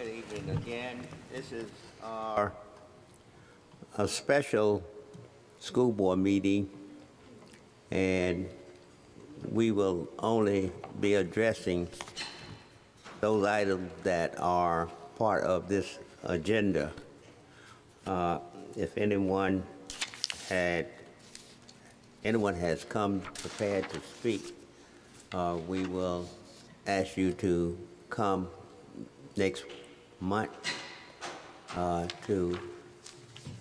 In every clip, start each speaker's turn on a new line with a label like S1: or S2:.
S1: Good evening again. This is a special school board meeting, and we will only be addressing those items that are part of this agenda. If anyone has come prepared to speak, we will ask you to come next month to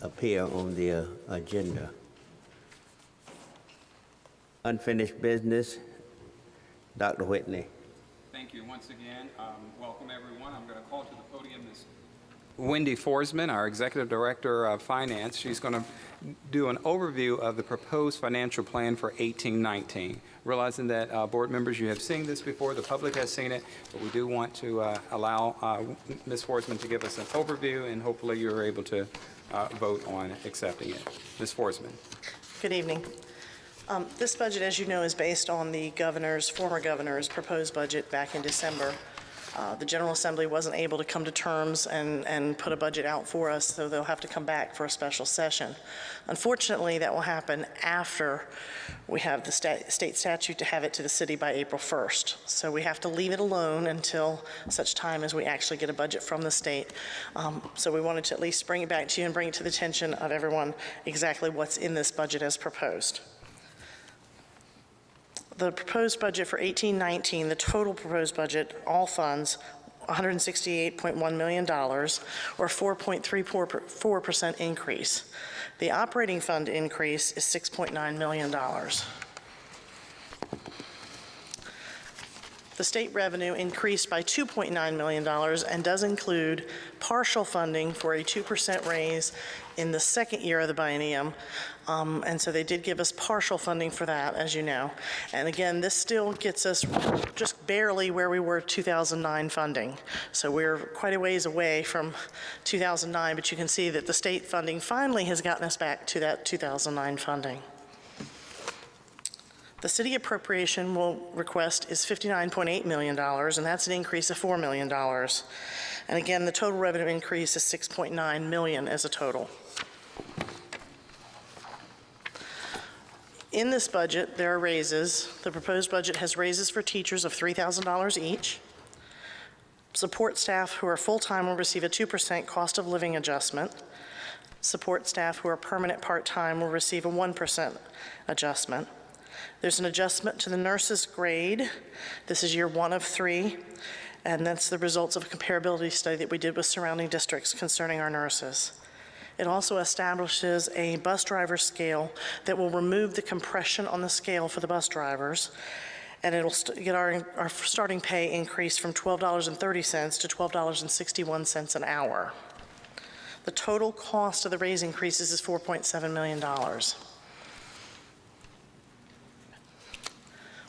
S1: appear on the agenda. Unfinished business, Dr. Whitney.
S2: Thank you once again. Welcome everyone. I'm going to call to the podium Ms. Wendy Forsman, our Executive Director of Finance. She's going to do an overview of the proposed financial plan for 18-19. Realizing that board members, you have seen this before, the public has seen it, but we do want to allow Ms. Forsman to give us an overview, and hopefully you're able to vote on accepting it. Ms. Forsman.
S3: Good evening. This budget, as you know, is based on the former governor's proposed budget back in December. The General Assembly wasn't able to come to terms and put a budget out for us, so they'll have to come back for a special session. Unfortunately, that will happen after we have the state statute to have it to the city by April 1st. So we have to leave it alone until such time as we actually get a budget from the state. So we wanted to at least bring it back to you and bring it to the attention of everyone exactly what's in this budget as proposed. The proposed budget for 18-19, the total proposed budget, all funds, $168.1 million, or 4.34% increase. The operating fund increase is $6.9 million. The state revenue increased by $2.9 million and does include partial funding for a 2% raise in the second year of the biennium. And so they did give us partial funding for that, as you know. And again, this still gets us just barely where we were 2009 funding. So we're quite a ways away from 2009, but you can see that the state funding finally has gotten us back to that 2009 funding. The city appropriation request is $59.8 million, and that's an increase of $4 million. And again, the total revenue increase is $6.9 million as a total. In this budget, there are raises. The proposed budget has raises for teachers of $3,000 each. Support staff who are full-time will receive a 2% cost of living adjustment. Support staff who are permanent part-time will receive a 1% adjustment. There's an adjustment to the nurses' grade. This is year 1 of 3, and that's the results of a comparability study that we did with surrounding districts concerning our nurses. It also establishes a bus driver scale that will remove the compression on the scale for the bus drivers, and it'll get our starting pay increased from $12.30 to $12.61 an hour. The total cost of the raise increases is $4.7 million.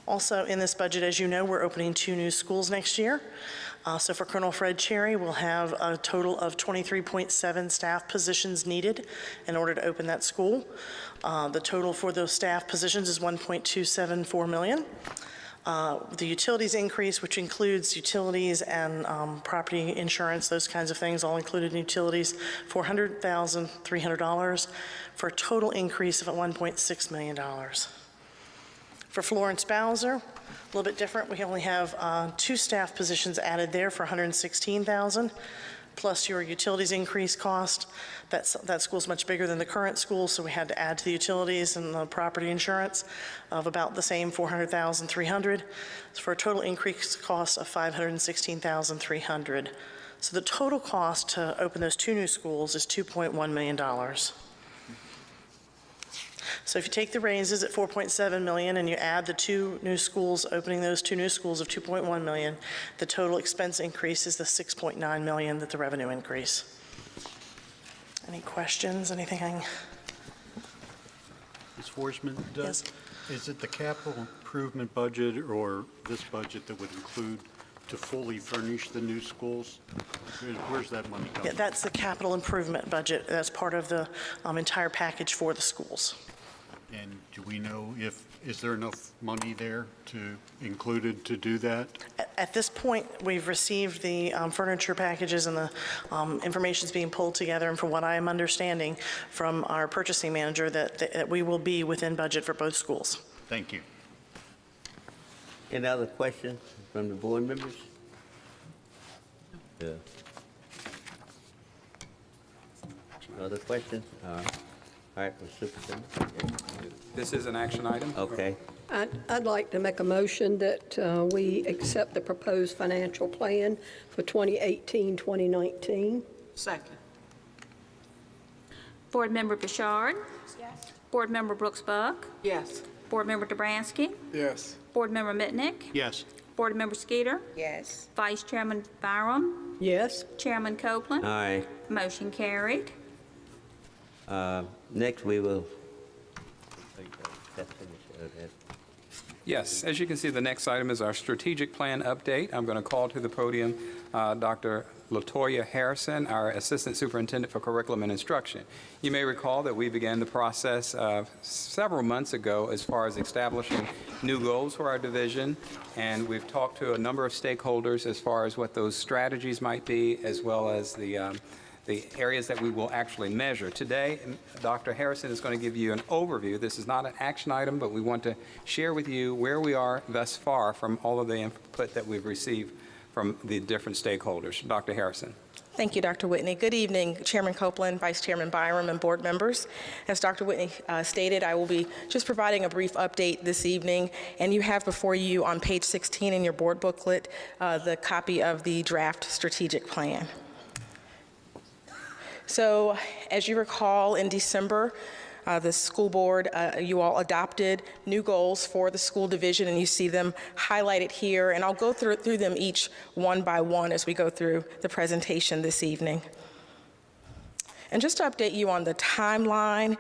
S3: Also in this budget, as you know, we're opening 2 new schools next year. So for Colonel Fred Cherry, we'll have a total of 23.7 staff positions needed in order to open that school. The total for those staff positions is $1.274 million. The utilities increase, which includes utilities and property insurance, those kinds of things, all included in utilities, $400,300 for a total increase of $1.6 million. For Florence Bowser, a little bit different. We only have 2 staff positions added there for $116,000, plus your utilities increase cost. That school's much bigger than the current school, so we had to add to the utilities and the property insurance of about the same $400,300 for a total increase cost of $516,300. So the total cost to open those 2 new schools is $2.1 million. So if you take the raises at $4.7 million and you add the 2 new schools, opening those 2 new schools of $2.1 million, the total expense increase is the $6.9 million that the revenue increase. Any questions, anything?
S4: Ms. Forsman,
S3: Yes.
S4: Is it the capital improvement budget or this budget that would include to fully furnish the new schools? Where's that money coming
S3: Yeah,
S4: from?
S3: that's the capital improvement budget. That's part of the entire package for the schools.
S4: And do we know is there enough money there included to do that?
S3: At this point, we've received the furniture packages and the information's being pulled together, and from what I am understanding from our purchasing manager, that we will be within budget for both schools.
S4: Thank you.
S1: Any other questions from the board members? Yeah. Other questions? All right, Mr. Superintendent.
S2: This is an action item.
S1: Okay.
S5: I'd like to make a motion that we accept the proposed financial plan for 2018-2019.
S6: Second.
S7: Board Member Bouchard? Yes. Board Member Brooks Buck?
S6: Yes.
S7: Board Member Dobransky?
S6: Yes.
S7: Board Member Mitnick?
S4: Yes.
S7: Board Member Skeeter?
S6: Yes.
S7: Vice Chairman Byram?
S5: Yes?
S7: Chairman Copeland?
S1: Aye.
S7: Motion carried.
S1: Next, we will.
S2: Yes, as you can see, the next item is our strategic plan update. I'm going to call to the podium Dr. LaToya Harrison, our Assistant Superintendent for Curriculum and Instruction. You may recall that we began the process several months ago as far as establishing new goals for our division, and we've talked to a number of stakeholders as far as what those strategies might be, as well as the areas that we will actually measure. Today, Dr. Harrison is going to give you an overview. This is not an action item, but we want to share with you where we are thus far from all of the input that we've received from the different stakeholders. Dr. Harrison.
S8: Thank you, Dr. Whitney. Good evening, Chairman Copeland, Vice Chairman Byram, and board members. As Dr. Whitney stated, I will be just providing a brief update this evening, and you have before you on page 16 in your board booklet the copy of the draft strategic plan. So, as you recall, in December, the school board, you all adopted new goals for the school division, and you see them highlighted here, and I'll go through them each one by one as we go through the presentation this evening. And just to update you on the timeline,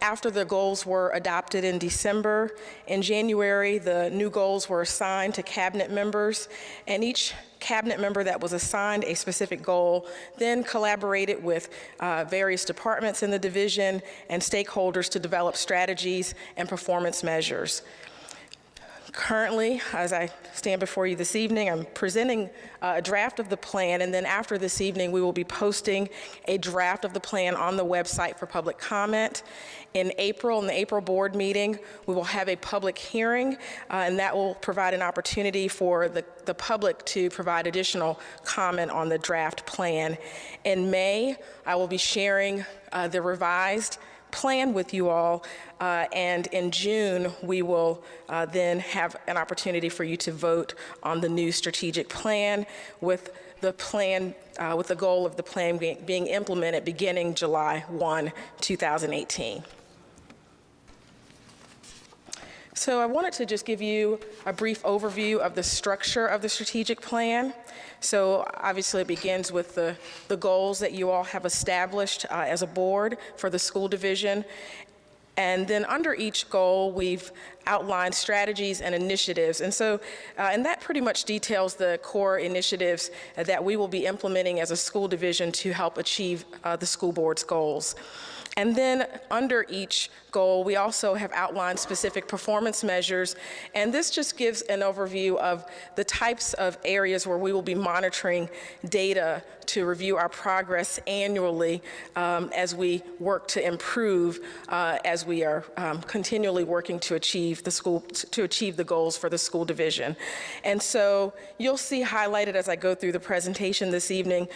S8: after the goals were adopted in December, in January, the new goals were assigned to cabinet members, and each cabinet member that was assigned a specific goal then collaborated with various departments in the division and stakeholders to develop strategies and performance measures. Currently, as I stand before you this evening, I'm presenting a draft of the plan, and then after this evening, we will be posting a draft of the plan on the website for public comment. In the April board meeting, we will have a public hearing, and that will provide an opportunity for the public to provide additional comment on the draft plan. In May, I will be sharing the revised plan with you all, and in June, we will then have an opportunity for you to vote on the new strategic plan with the goal of the plan being implemented beginning July 1, 2018. So I wanted to just give you a brief overview of the structure of the strategic plan. So obviously it begins with the goals that you all have established as a board for the school division. And then under each goal, we've outlined strategies and initiatives. And so, and that pretty much details the core initiatives that we will be implementing as a school division to help achieve the school board's goals. And then under each goal, we also have outlined specific performance measures, and this just gives an overview of the types of areas where we will be monitoring data to review our progress annually as we work to improve, as we are continually working to achieve the goals for the school division. And so you'll see highlighted as I go through the presentation this evening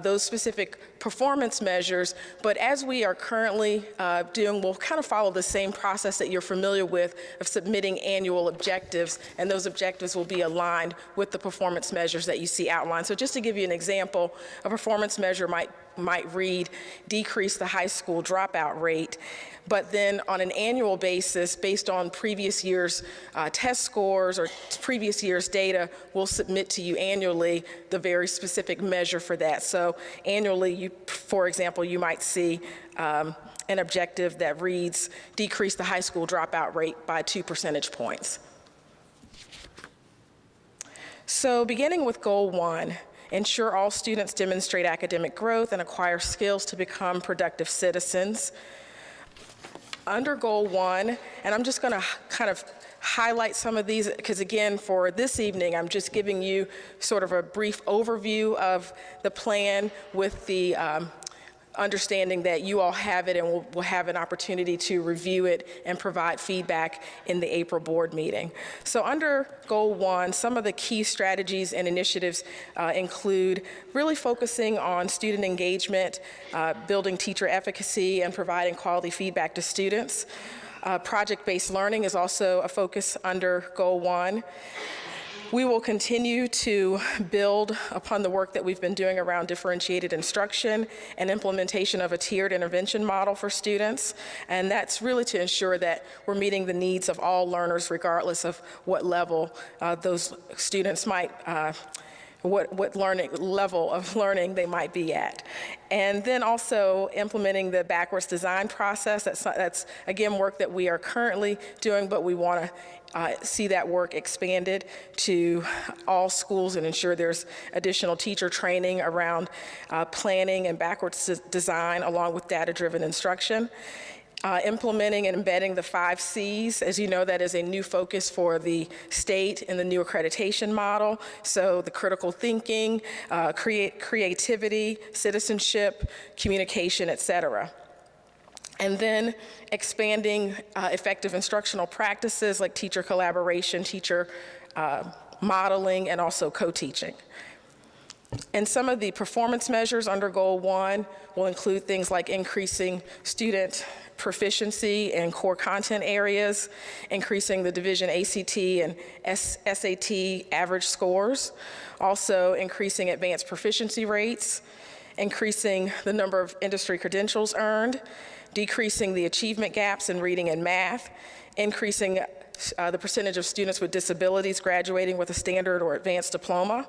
S8: those specific performance measures, but as we are currently doing, we'll kind of follow the same process that you're familiar with of submitting annual objectives, and those objectives will be aligned with the performance measures that you see outlined. So just to give you an example, a performance measure might read, decrease the high school dropout rate, but then on an annual basis, based on previous year's test scores or previous year's data, we'll submit to you annually the very specific measure for that. So annually, for example, you might see an objective that reads, decrease the high school dropout rate by 2 percentage points. So beginning with goal 1, ensure all students demonstrate academic growth and acquire skills to become productive citizens. Under goal 1, and I'm just going to kind of highlight some of these, because again, for this evening, I'm just giving you sort of a brief overview of the plan with the understanding that you all have it and will have an opportunity to review it and provide feedback in the April board meeting. So under Goal 1, some of the key strategies and initiatives include really focusing on student engagement, building teacher efficacy, and providing quality feedback to students. Project-based learning is also a focus under Goal 1. We will continue to build upon the work that we've been doing around differentiated instruction and implementation of a tiered intervention model for students. And that's really to ensure that we're meeting the needs of all learners regardless of what level those students might what level of learning they might be at. And then also implementing the backwards design process. That's again, work that we are currently doing, but we want to see that work expanded to all schools and ensure there's additional teacher training around planning and backwards design along with data-driven instruction. Implementing and embedding the 5 C's. As you know, that is a new focus for the state in the new accreditation model. So the critical thinking, creativity, citizenship, communication, et cetera. And then expanding effective instructional practices like teacher collaboration, teacher modeling, and also co-teaching. And some of the performance measures under Goal 1 will include things like increasing student proficiency in core content areas, increasing the division ACT and SAT average scores, also increasing advanced proficiency rates, increasing the number of industry credentials earned, decreasing the achievement gaps in reading and math, increasing the percentage of students with disabilities graduating with a standard or advanced diploma,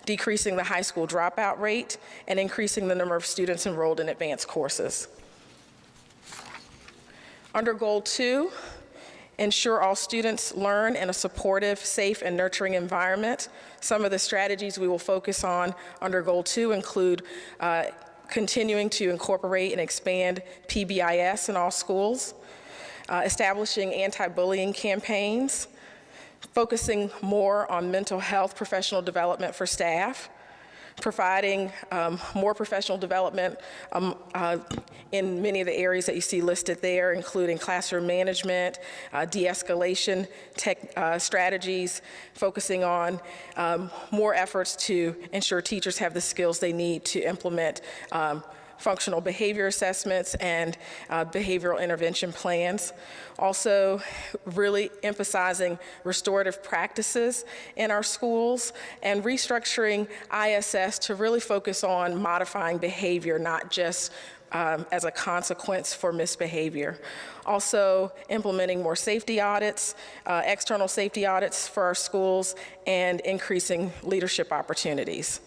S8: decreasing the high school dropout rate, and increasing the number of students enrolled in advanced courses. Under Goal 2, ensure all students learn in a supportive, safe, and nurturing environment. Some of the strategies we will focus on under Goal 2 include continuing to incorporate and expand PBIS in all schools, establishing anti-bullying campaigns, focusing more on mental health professional development for staff, providing more professional development in many of the areas that you see listed there, including classroom management, de-escalation strategies, focusing on more efforts to ensure teachers have the skills they need to implement functional behavior assessments and behavioral intervention plans. Also, really emphasizing restorative practices in our schools and restructuring ISS to really focus on modifying behavior, not just as a consequence for misbehavior. Also, implementing more safety audits, external safety audits for our schools, and increasing leadership opportunities.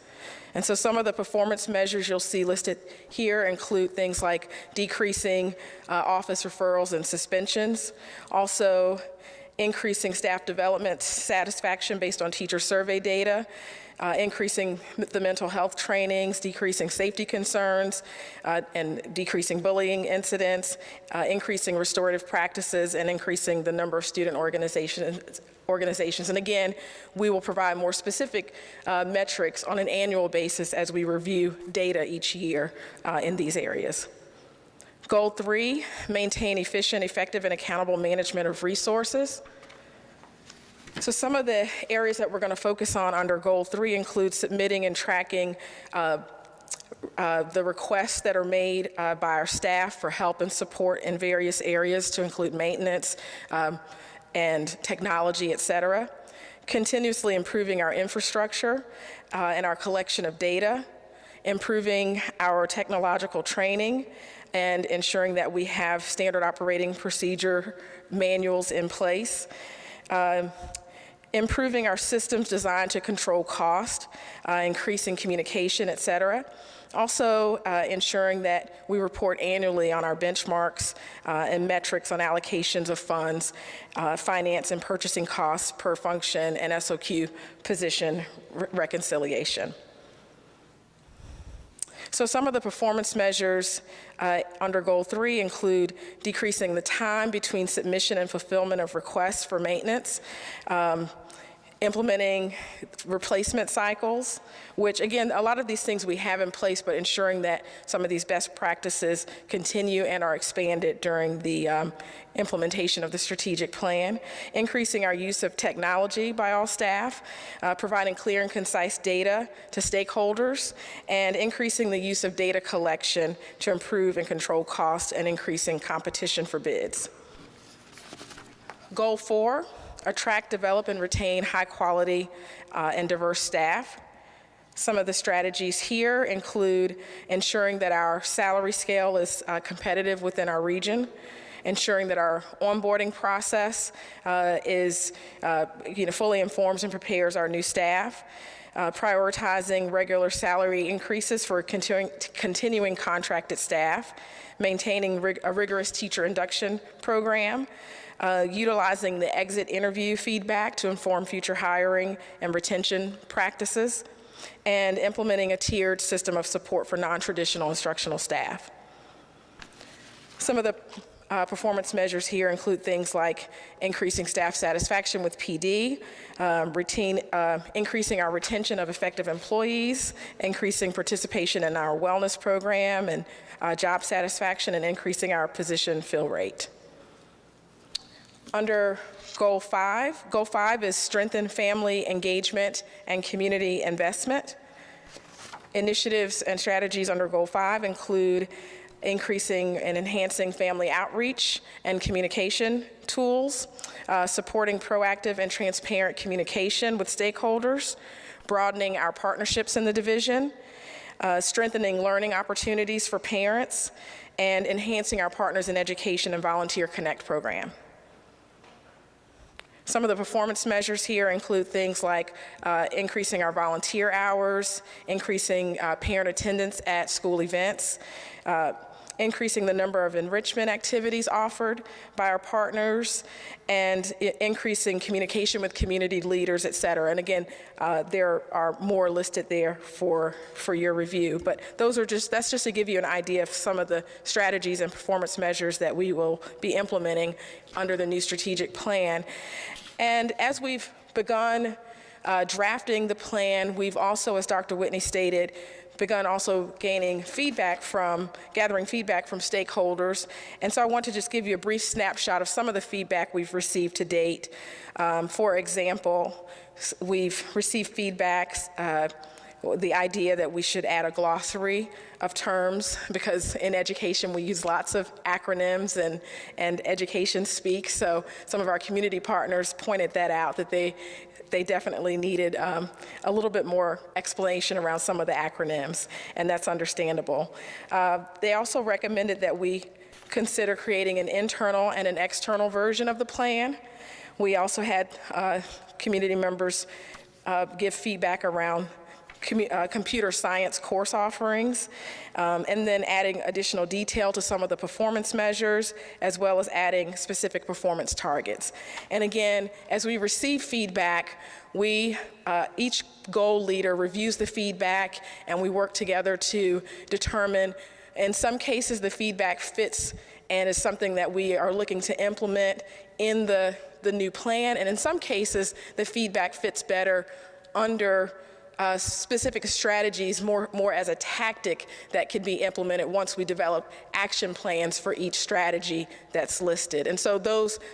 S8: And so some of the performance measures you'll see listed here include things like decreasing office referrals and suspensions, also increasing staff development satisfaction based on teacher survey data, increasing the mental health trainings, decreasing safety concerns, and decreasing bullying incidents, increasing restorative practices, and increasing the number of student organizations. And again, we will provide more specific metrics on an annual basis as we review data each year in these areas. Goal 3, maintain efficient, effective, and accountable management of resources. So some of the areas that we're going to focus on under Goal 3 include submitting and tracking the requests that are made by our staff for help and support in various areas to include maintenance, and technology, et cetera. Continuously improving our infrastructure and our collection of data, improving our technological training, and ensuring that we have standard operating procedure manuals in place. Improving our systems designed to control cost, increasing communication, et cetera. Also ensuring that we report annually on our benchmarks and metrics on allocations of funds, finance and purchasing costs per function, and SOQ position reconciliation. So some of the performance measures under Goal 3 include decreasing the time between submission and fulfillment of requests for maintenance, implementing replacement cycles, which again, a lot of these things we have in place, but ensuring that some of these best practices continue and are expanded during the implementation of the strategic plan, increasing our use of technology by all staff, providing clear and concise data to stakeholders, and increasing the use of data collection to improve and control costs and increasing competition for bids. Goal 4, attract, develop, and retain high-quality and diverse staff. Some of the strategies here include ensuring that our salary scale is competitive within our region, ensuring that our onboarding process is fully informs and prepares our new staff, prioritizing regular salary increases for continuing contracted staff, maintaining a rigorous teacher induction program, utilizing the exit interview feedback to inform future hiring and retention practices, and implementing a tiered system of support for non-traditional instructional staff. Some of the performance measures here include things like increasing staff satisfaction with PD, increasing our retention of effective employees, increasing participation in our wellness program and job satisfaction, and increasing our position fill rate. Under Goal 5 is strengthen family engagement and community investment. Initiatives and strategies under Goal 5 include increasing and enhancing family outreach and communication tools, supporting proactive and transparent communication with stakeholders, broadening our partnerships in the division, strengthening learning opportunities for parents, and enhancing our Partners in Education and Volunteer Connect program. Some of the performance measures here include things like increasing our volunteer hours, increasing parent attendance at school events, increasing the number of enrichment activities offered by our partners, and increasing communication with community leaders, et cetera. And again, there are more listed there for your review. But that's just to give you an idea of some of the strategies and performance measures that we will be implementing under the new strategic plan. And as we've begun drafting the plan, we've also, as Dr. Whitney stated, begun also gathering feedback from stakeholders. And so I want to just give you a brief snapshot of some of the feedback we've received to date. For example, we've received feedback, the idea that we should add a glossary of terms, because in education we use lots of acronyms and education speak. So some of our community partners pointed that out, that they definitely needed a little bit more explanation around some of the acronyms, and that's understandable. They also recommended that we consider creating an internal and an external version of the plan. We also had community members give feedback around computer science course offerings, and then adding additional detail to some of the performance measures, as well as adding specific performance targets. And again, as we receive feedback, each goal leader reviews the feedback, and we work together to determine, in some cases, the feedback fits and is something that we are looking to implement in the new plan, and in some cases, the feedback fits better under specific strategies, more as a tactic that can be implemented once we develop action plans for each strategy that's listed. And so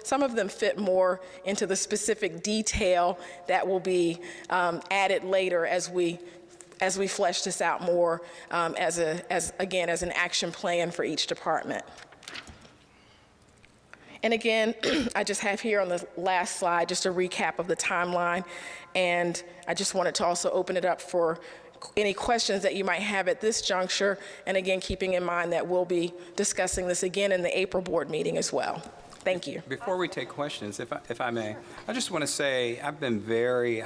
S8: some of them fit more into the specific detail that will be added later as we flesh this out more as an action plan for each department. And again, I just have here on the last slide just a recap of the timeline, and I just wanted to also open it up for any questions that you might have at this juncture, and again, keeping in mind that we'll be discussing this again in the April board meeting as well. Thank you.
S2: Before we take questions, if I may, I just want to say I've been very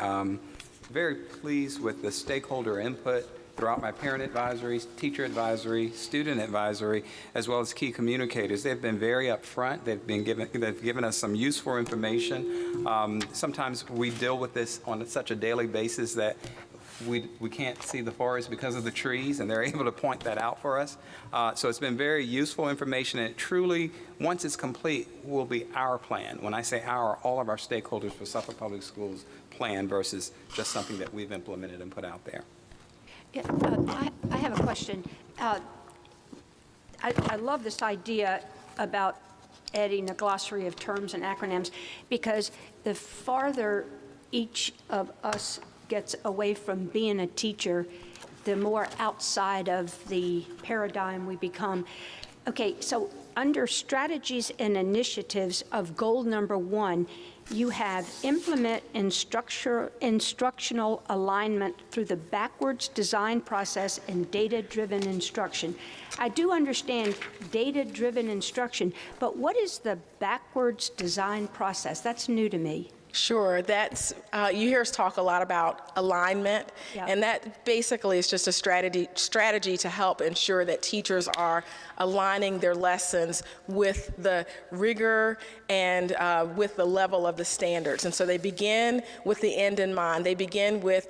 S2: pleased with the stakeholder input throughout my parent advisories, teacher advisory, student advisory, as well as key communicators. They've been very upfront. They've given us some useful information. Sometimes we deal with this on such a daily basis that we can't see the forest because of the trees, and they're able to point that out for us. So it's been very useful information, and it truly, once it's complete, will be our plan. When I say our, all of our stakeholders for Suffolk Public Schools plan versus just something that we've implemented and put out there.
S6: Yeah, I have a question. I love this idea about adding a glossary of terms and acronyms, because the farther each of us gets away from being a teacher, the more outside of the paradigm we become. Okay, so under strategies and initiatives of goal number 1, you have implement instructional alignment through the backwards design process and data-driven instruction. I do understand data-driven instruction, but what is the backwards design process? That's new to me.
S8: Sure, that's, you hear us talk a lot about alignment,
S6: Yeah.
S8: and that basically is just a strategy to help ensure that teachers are aligning their lessons with the rigor and with the level of the standards. And so they begin with the end in mind. They begin with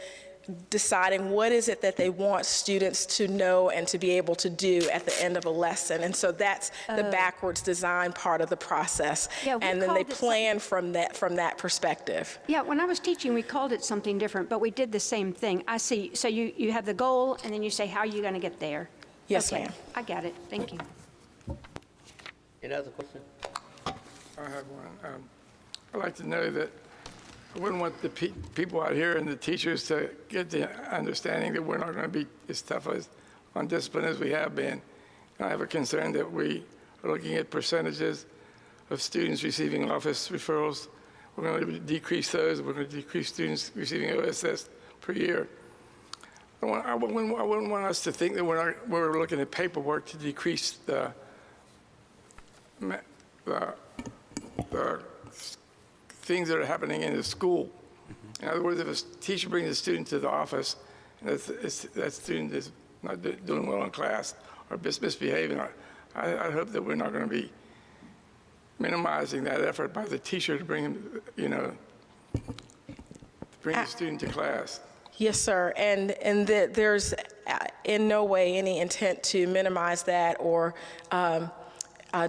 S8: deciding what is it that they want students to know and to be able to do at the end of a lesson. And so that's the backwards design part of the process.
S6: Yeah, we
S8: and then they
S6: called it
S8: plan from that perspective.
S6: Yeah, when I was teaching, we called it something different, but we did the same thing. I see. So you have the goal, and then you say, how are you going to get there?
S8: Yes,
S6: Okay,
S8: ma'am.
S6: I got it. Thank you.
S1: Any other questions?
S9: I have one. I'd like to know that I wouldn't want the people out here and the teachers to get the understanding that we're not going to be as tough as on discipline as we have been. And I have a concern that we are looking at percentages of students receiving office referrals. We're going to decrease those. We're going to decrease students receiving OSS per year. I wouldn't want us to think that we're looking at paperwork to decrease the things that are happening in the school. In other words, if a teacher brings a student to the office and that student is not doing well in class or misbehaving, I hope that we're not going to be minimizing that effort by the teacher to bring him, bring the student to class.
S8: Yes, sir. And there's in no way any intent to minimize that or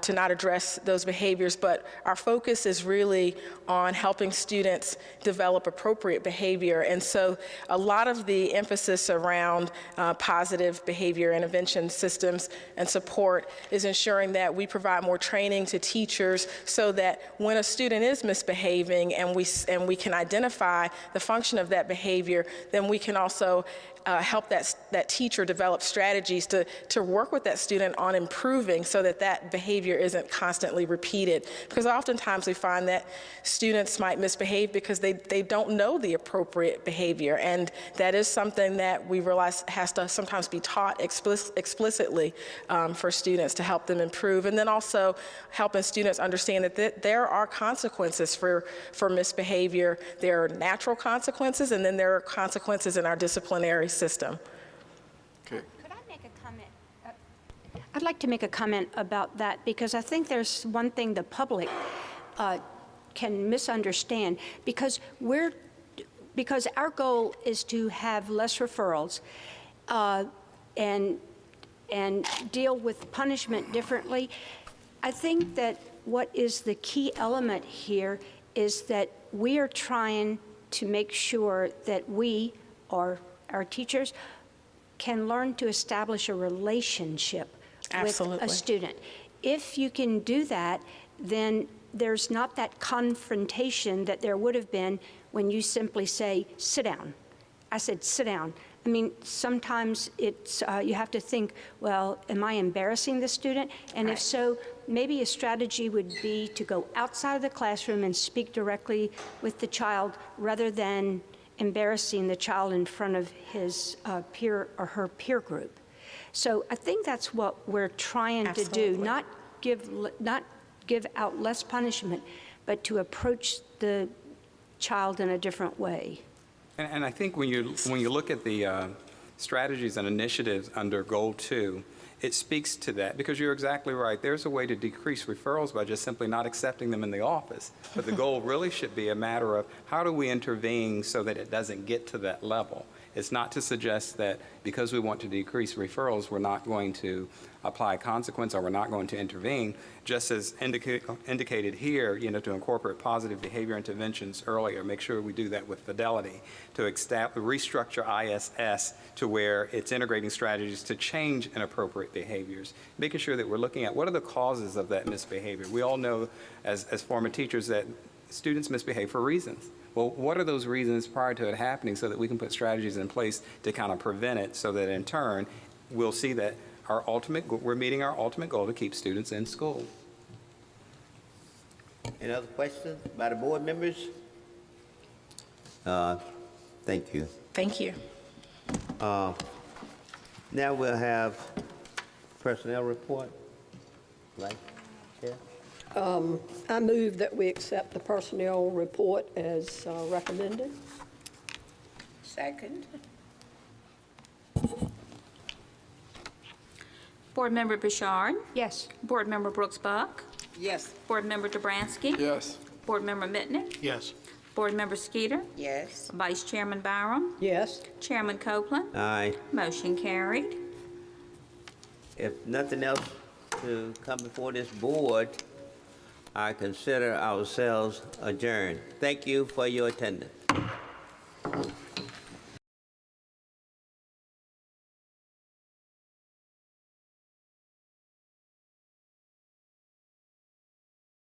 S8: to not address those behaviors, but our focus is really on helping students develop appropriate behavior. And so a lot of the emphasis around positive behavior intervention systems and support is ensuring that we provide more training to teachers so that when a student is misbehaving and we can identify the function of that behavior, then we can also help that teacher develop strategies to work with that student on improving so that behavior isn't constantly repeated. Because oftentimes we find that students might misbehave because they don't know the appropriate behavior, and that is something that we realize has to sometimes be taught explicitly for students to help them improve. And then also helping students understand that there are consequences for misbehavior. There are natural consequences, and then there are consequences in our disciplinary system.
S9: Okay.
S6: Could I make a comment? I'd like to make a comment about that, because I think there's one thing the public can misunderstand, because our goal is to have less referrals and deal with punishment differently. I think that what is the key element here is that we are trying to make sure that we, or our teachers, can learn to establish a relationship
S8: Absolutely.
S6: with a student. If you can do that, then there's not that confrontation that there would have been when you simply say, sit down. I said, sit down. I mean, sometimes it's, you have to think, well, am I embarrassing the student? And if so, maybe a strategy would be to go outside of the classroom and speak directly with the child rather than embarrassing the child in front of his peer or her peer group. So I think that's what we're trying to do, not give out less punishment, but to approach the child in a different way.
S2: And I think when you look at the strategies and initiatives under Goal 2, it speaks to that, because you're exactly right. There's a way to decrease referrals by just simply not accepting them in the office. But the goal really should be a matter of how do we intervene so that it doesn't get to that level. It's not to suggest that because we want to decrease referrals, we're not going to apply consequence or we're not going to intervene, just as indicated here, to incorporate positive behavior interventions earlier, make sure we do that with fidelity, to restructure ISS to where it's integrating strategies to change inappropriate behaviors, making sure that we're looking at what are the causes of that misbehavior. We all know as former teachers that students misbehave for reasons. Well, what are those reasons prior to it happening so that we can put strategies in place to kind of prevent it so that in turn, we'll see that we're meeting our ultimate goal to keep students in school.
S1: Any other questions by the board members? Thank you.
S8: Thank you.
S1: Now we'll have personnel report. Right, Chair?
S5: I move that we accept the personnel report as recommended.
S7: Second. Board Member Bouchard.
S6: Yes.
S7: Board Member Brooks Buck.
S10: Yes.
S7: Board Member Dobransky.
S9: Yes.
S7: Board Member Mitnick.
S4: Yes.
S7: Board Member Skeeter.
S10: Yes.
S7: Vice Chairman Byram.
S5: Yes.
S7: Chairman Copeland.
S1: Aye.
S7: Motion carried.
S1: If nothing else to come before this board, I consider ourselves adjourned. Thank you for your attendance.